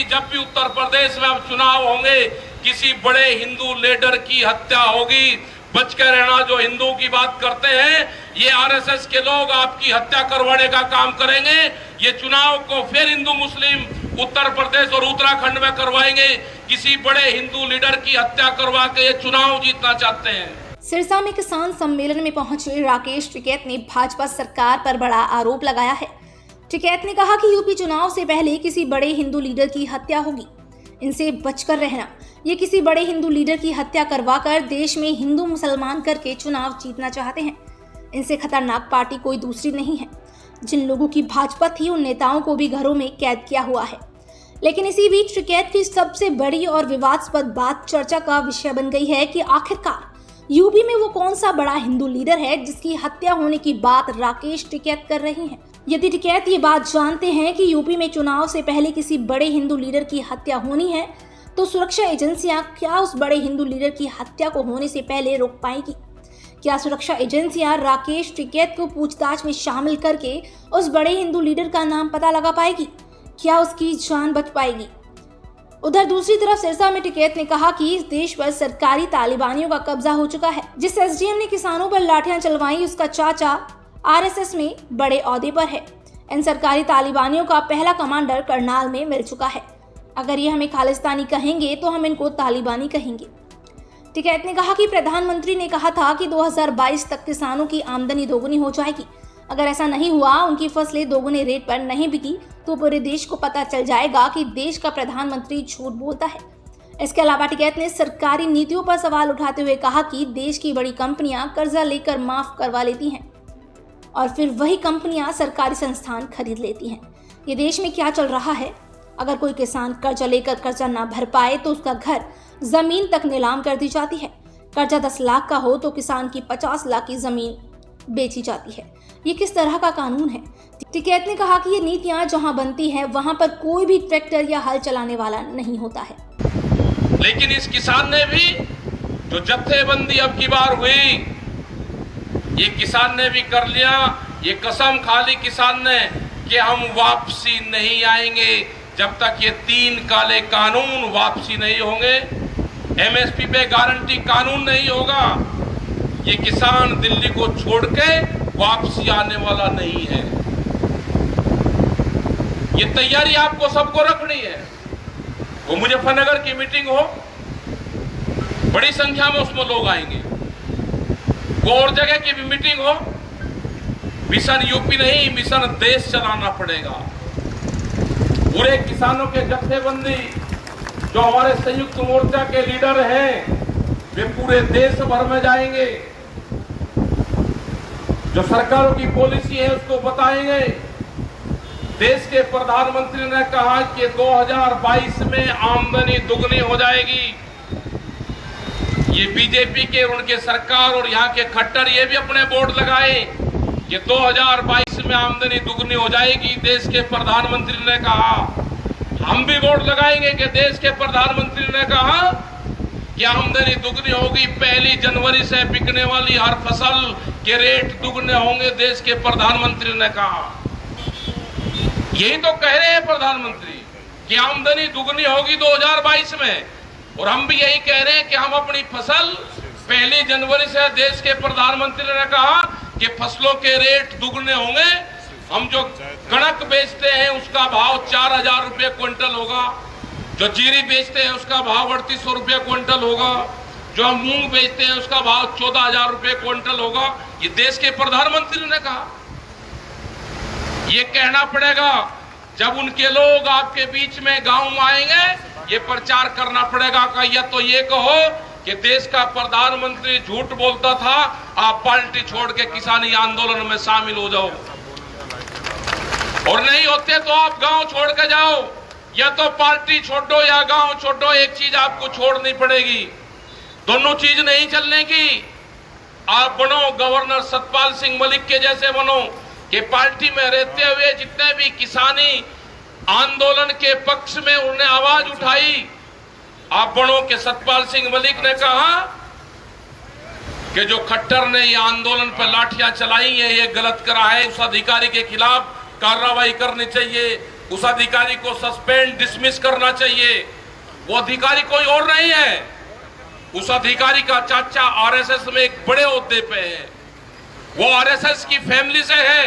जब भी उत्तर प्रदेश में अब चुनाव होंगे, किसी बड़े हिंदू लीडर की हत्या होगी, बच के रहना। जो हिंदू की बात करते हैं, ये आरएसएस के लोग आपकी हत्या करवाने का काम करेंगे। ये चुनाव को फिर हिंदू मुस्लिम उत्तर प्रदेश और उत्तराखंड में करवाएंगे। किसी बड़े हिंदू लीडर की हत्या करवा के ये चुनाव जीतना चाहते हैं। सिरसा में किसान सम्मेलन में पहुंचे राकेश टिकैत ने भाजपा सरकार पर बड़ा आरोप लगाया है। टिकैत ने कहा कि यूपी चुनाव से पहले किसी बड़े हिंदू लीडर की हत्या होगी, इनसे बचकर रहना। ये किसी बड़े हिंदू लीडर की हत्या करवाकर देश में हिंदू मुसलमान करके चुनाव जीतना चाहते हैं। इनसे खतरनाक पार्टी कोई दूसरी नहीं है। जिन लोगों की भाजपा थी, उन नेताओं को भी घरों में कैद किया हुआ है। लेकिन इसी बीच टिकैत की सबसे बड़ी और विवादास्पद बात चर्चा का विषय बन गई है कि आखिरकार यूपी में वो कौन सा बड़ा हिंदू लीडर है जिसकी हत्या होने की बात राकेश टिकैत कर रही हैं। यदि टिकैत ये बात जानते हैं कि यूपी में चुनाव से पहले किसी बड़े हिंदू लीडर की हत्या होनी है, तो सुरक्षा एजेंसियां क्या उस बड़े हिंदू लीडर की हत्या को होने से पहले रोक पाएगी? क्या सुरक्षा एजेंसियां राकेश टिकैत को पूछताछ में शामिल करके उस बड़े हिंदू लीडर का नाम पता लगा पाएगी? क्या उसकी जान बच पाएगी? उधर दूसरी तरफ सिरसा में टिकैत ने कहा कि इस देश पर सरकारी तालिबानियों का कब्जा हो चुका है। जिस एसडीएम ने किसानों पर लाठियां चलवाई, उसका चाचा आरएसएस में बड़े ओहदे पर है। इन सरकारी तालिबानियों का पहला कमांडर करनाल में मिल चुका है। अगर ये हमें खालिस्तानी कहेंगे तो हम इनको तालिबानी कहेंगे। टिकैत ने कहा कि प्रधानमंत्री ने कहा था कि 2022 तक किसानों की आमदनी दोगुनी हो जाएगी। अगर ऐसा नहीं हुआ, उनकी फसलें दोगुने रेट पर नहीं बिकी, तो पूरे देश को पता चल जाएगा कि देश का प्रधानमंत्री झूठ बोलता है। इसके अलावा टिकैत ने सरकारी नीतियों पर सवाल उठाते हुए कहा कि देश की बड़ी कंपनियां कर्जा लेकर माफ करवा लेती हैं और फिर वही कंपनियां सरकारी संस्थान खरीद लेती हैं। ये देश में क्या चल रहा है? अगर कोई किसान कर्जा लेकर कर्जा ना भर पाए तो उसका घर, जमीन तक नीलाम कर दी जाती है। कर्जा 10 लाख का हो तो किसान की 50 लाख की जमीन बेची जाती है। ये किस तरह का कानून है? टिकैत ने कहा कि ये नीतियां जहां बनती है, वहां पर कोई भी ट्रैक्टर या हल चलाने वाला नहीं होता है। लेकिन इस किसान ने भी जो जत्थेबंदी अब की बार हुई, ये किसान ने भी कर लिया। ये कसम खा ली किसान ने कि हम वापसी नहीं आएंगे जब तक ये 3 काले कानून वापसी नहीं होंगे, एमएसपी पे गारंटी कानून नहीं होगा। ये किसान दिल्ली को छोड़ के वापसी आने वाला नहीं है। ये तैयारी आपको सबको रखनी है। वो मुजफ्फरनगर की मीटिंग हो, बड़ी संख्या में उसमें लोग आएंगे। वो और जगह की भी मीटिंग हो, मिशन यूपी नहीं, मिशन देश चलाना पड़ेगा। पूरे किसानों के जत्थेबंदी जो हमारे संयुक्त मोर्चा के लीडर हैं, वे पूरे देश भर में जाएंगे। जो सरकारों की पॉलिसी है उसको बताएंगे। देश के प्रधानमंत्री ने कहा कि 2022 में आमदनी दुगनी हो जाएगी। ये बीजेपी के, उनके सरकार और यहाँ के खट्टर ये भी अपने बोर्ड लगाए कि 2022 में आमदनी दुगनी हो जाएगी। देश के प्रधानमंत्री ने कहा, हम भी बोर्ड लगाएंगे कि देश के प्रधानमंत्री ने कहा कि आमदनी दुगनी होगी। 1 जनवरी से बिकने वाली हर फसल के रेट दुगने होंगे, देश के प्रधानमंत्री ने कहा। यही तो कह रहे हैं प्रधानमंत्री कि आमदनी दुगनी होगी 2022 में, और हम भी यही कह रहे हैं कि हम अपनी फसल 1 जनवरी से, देश के प्रधानमंत्री ने कहा कि फसलों के रेट दुगने होंगे। हम जो कणक बेचते हैं उसका भाव 4000 रुपये क्विंटल होगा, जो जीरी बेचते हैं उसका भाव 3800 रुपये क्विंटल होगा, जो हम मूंग बेचते हैं उसका भाव 14000 रुपये क्विंटल होगा। ये देश के प्रधानमंत्री ने कहा। ये कहना पड़ेगा जब उनके लोग आपके बीच में गांव में आएंगे, ये प्रचार करना पड़ेगा का या तो ये कहो कि देश का प्रधानमंत्री झूठ बोलता था, आप पार्टी छोड़ के किसानी आंदोलन में शामिल हो जाओ, और नहीं होते तो आप गांव छोड़ के जाओ। या तो पार्टी छोड़ो या गांव छोड़ो, एक चीज आपको छोड़नी पड़ेगी। दोनों चीज नहीं चलने की। आप बनो गवर्नर सतपाल सिंह मलिक के जैसे बनो कि पार्टी में रहते हुए जितने भी किसानी आंदोलन के पक्ष में उन्होंने आवाज उठाई, आप बनो कि सतपाल सिंह मलिक ने कहा कि जो खट्टर ने ये आंदोलन पर लाठियां चलाई है, ये गलत करा है, उस अधिकारी के खिलाफ कार्रवाई करनी चाहिए। उस अधिकारी को सस्पेंड डिसमिस करना चाहिए। वो अधिकारी कोई और नहीं है, उस अधिकारी का चाचा आरएसएस में एक बड़े ओहदे पे है, वो आरएसएस की फैमिली से है।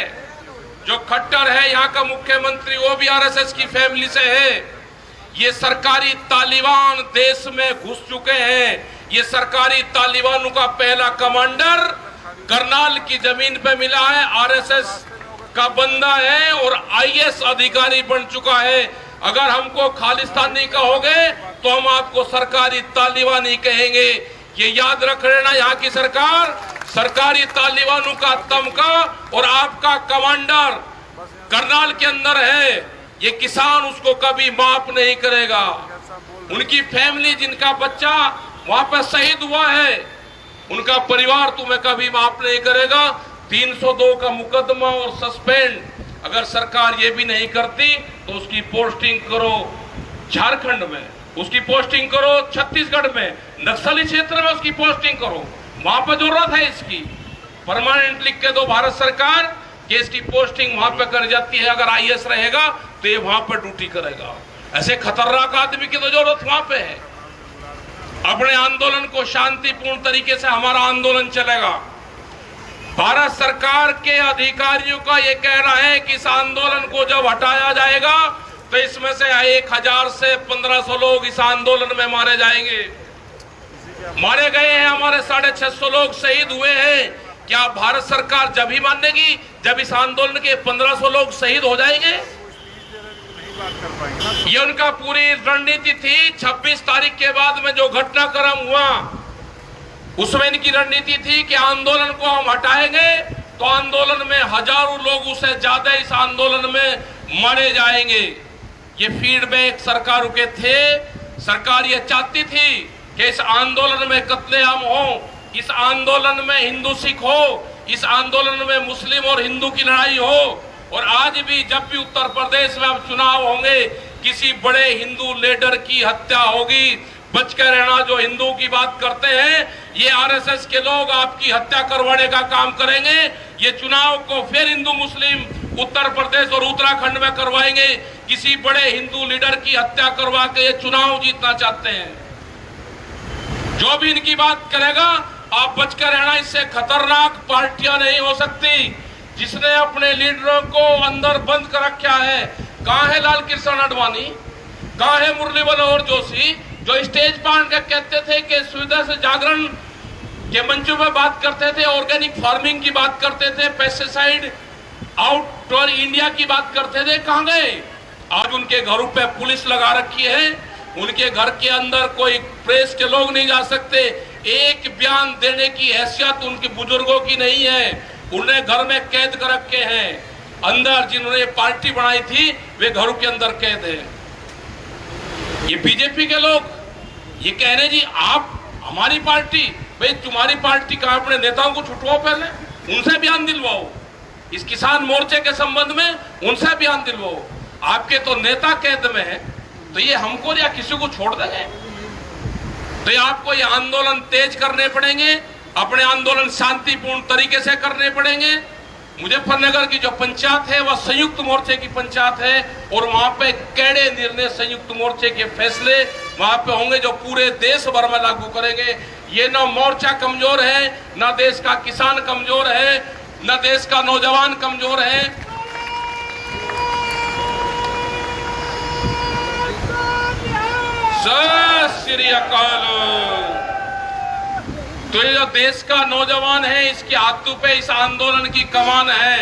जो खट्टर है यहाँ का मुख्यमंत्री, वो भी आरएसएस की फैमिली से है। ये सरकारी तालिबान देश में घुस चुके हैं। ये सरकारी तालिबानों का पहला कमांडर करनाल की जमीन पे मिला है, आरएसएस का बंदा है और आईएएस अधिकारी बन चुका है। अगर हमको खालिस्तानी कहोगे तो हम आपको सरकारी तालिबानी कहेंगे। ये याद रख लेना, यहाँ की सरकार सरकारी तालिबानों का तमका और आपका कमांडर करनाल के अंदर है। ये किसान उसको कभी माफ नहीं करेगा। उनकी फैमिली, जिनका बच्चा वहां पर शहीद हुआ है, उनका परिवार तुम्हें कभी माफ नहीं करेगा। 302 का मुकदमा और सस्पेंड अगर सरकार ये भी नहीं करती तो उसकी पोस्टिंग करो झारखंड में, उसकी पोस्टिंग करो छत्तीसगढ़ में, नक्सली क्षेत्र में उसकी पोस्टिंग करो। वहां पर जरूरत है इसकी। परमानेंट लिख के दो भारत सरकार कि इसकी पोस्टिंग वहां पर कर जाती है। अगर आईएएस रहेगा तो ये वहां पर ड्यूटी करेगा। ऐसे खतरनाक आदमी की तो जरूरत वहां पे है। अपने आंदोलन को शांतिपूर्ण तरीके से हमारा आंदोलन चलेगा। भारत सरकार के अधिकारियों का यह कहना है कि इस आंदोलन को जब हटाया जाएगा तो इसमें से 1000 से 1500 लोग इस आंदोलन में मारे जाएंगे। मारे गए हैं, हमारे 650 लोग शहीद हुए हैं। क्या भारत सरकार जब ही मानेगी जब इस आंदोलन के 1500 लोग शहीद हो जाएंगे? ये उनका पूरी रणनीति थी। 26 तारीख के बाद में जो घटनाक्रम हुआ उसमें इनकी रणनीति थी कि आंदोलन को हम हटाएंगे तो आंदोलन में हजारों लोग उससे ज्यादा इस आंदोलन में मारे जाएंगे। ये फीडबैक सरकारों के थे। सरकार ये चाहती थी कि इस आंदोलन में कत्लेआम हो, इस आंदोलन में हिंदू सिख हो, इस आंदोलन में मुस्लिम और हिंदू की लड़ाई हो। और आज भी जब भी उत्तर प्रदेश में अब चुनाव होंगे, किसी बड़े हिंदू लीडर की हत्या होगी, बच कर रहना। जो हिंदू की बात करते हैं, ये आरएसएस के लोग आपकी हत्या करवाने का काम करेंगे। ये चुनाव को फिर हिंदू मुस्लिम उत्तर प्रदेश और उत्तराखंड में करवाएंगे। किसी बड़े हिंदू लीडर की हत्या करवा के ये चुनाव जीतना चाहते हैं। जो भी इनकी बात करेगा, आप बचकर रहना। इससे खतरनाक पार्टियां नहीं हो सकती जिसने अपने लीडरों को अंदर बंद कर रखा है। कहां है लाल कृष्ण आडवाणी, कहां है मुरली मनोहर जोशी, जो स्टेज पर कहते थे कि सुविधा से जागरण के मंचों में बात करते थे, ऑर्गेनिक फार्मिंग की बात करते थे, पेस्टिसाइड आउट ऑफ इंडिया की बात करते थे। कहां गए? आज उनके घरों पे पुलिस लगा रखी है। उनके घर के अंदर कोई प्रेस के लोग नहीं जा सकते। एक बयान देने की हैसियत उनके बुजुर्गों की नहीं है। उन्हें घर में कैद कर रखे हैं। अंदर जिन्होंने पार्टी बनाई थी वे घरों के अंदर कैद है। ये बीजेपी के लोग ये कह रहे जी आप हमारी पार्टी, भाई तुम्हारी पार्टी का अपने नेताओं को छुटवाओ, पहले उनसे बयान दिलवाओ। इस किसान मोर्चे के संबंध में उनसे बयान दिलवाओ। आपके तो नेता कैद में है, तो ये हमको या किसी को छोड़ देंगे? तो ये आपको ये आंदोलन तेज करने पड़ेंगे। अपने आंदोलन शांतिपूर्ण तरीके से करने पड़ेंगे। मुजफ्फरनगर की जो पंचायत है वह संयुक्त मोर्चे की पंचायत है और वहां पे कड़े निर्णय संयुक्त मोर्चे के फैसले वहां पे होंगे जो पूरे देश भर में लागू करेंगे। ये ना मोर्चा कमजोर है, ना देश का किसान कमजोर है, ना देश का नौजवान कमजोर है। सत श्री अकाल। तो ये जो देश का नौजवान है, इसके हाथों पे इस आंदोलन की कमान है।